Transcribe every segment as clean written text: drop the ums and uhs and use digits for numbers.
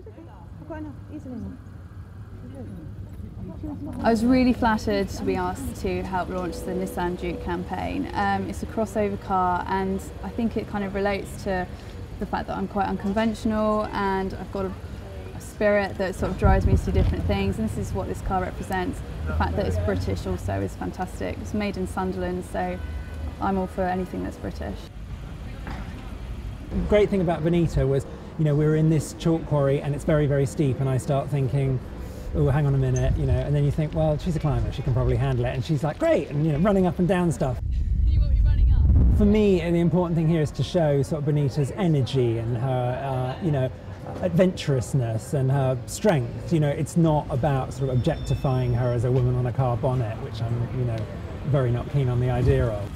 I've got enough, easily enough. I was really flattered to be asked to help launch the Nissan Juke campaign. It's a crossover car, and I think it kind of relates to the fact that I'm quite unconventional and I've got a spirit that sort of drives me to do different things, and this is what this car represents. The fact that it's British also is fantastic. It's made in Sunderland, so I'm all for anything that's British. The great thing about Bonita was, you know, we were in this chalk quarry and it's very, very steep, and I start thinking, oh, hang on a minute, you know, and then you think, well, she's a climber, she can probably handle it, and she's like, great, and, you know, running up and down stuff. You want me running up? For me, the important thing here is to show sort of Bonita's energy and her, you know, adventurousness and her strength. You know, it's not about sort of objectifying her as a woman on a car bonnet, which I'm, you know, very not keen on the idea of.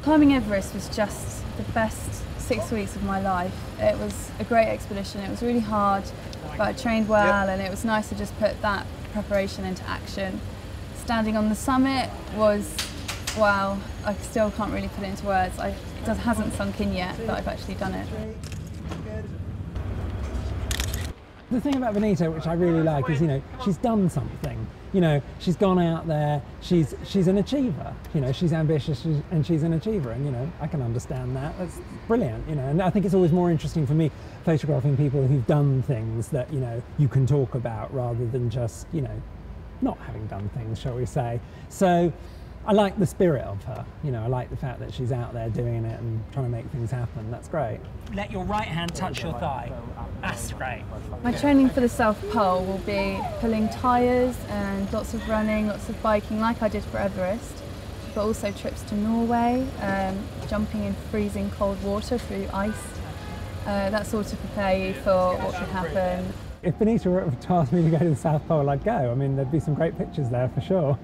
Climbing Everest was just the best 6 weeks of my life. It was a great expedition. It was really hard, but I trained well, and it was nice to just put that preparation into action. Standing on the summit was, wow, I still can't really put it into words. It hasn't sunk in yet that I've actually done it. The thing about Bonita, which I really like, is, you know, she's done something. You know, she's gone out there, she's an achiever. You know, she's ambitious and she's an achiever, and, you know, I can understand that. That's brilliant, you know, and I think it's always more interesting for me photographing people who've done things that, you know, you can talk about, rather than just, you know, not having done things, shall we say. So I like the spirit of her, you know, I like the fact that she's out there doing it and trying to make things happen. That's great. Let your right hand touch your thigh. That's great. My training for the South Pole will be pulling tyres and lots of running, lots of biking like I did for Everest, but also trips to Norway, jumping in freezing cold water through ice. That's all to prepare you for what could happen. If Bonita were to ask me to go to the South Pole, I'd go. I mean, there'd be some great pictures there for sure.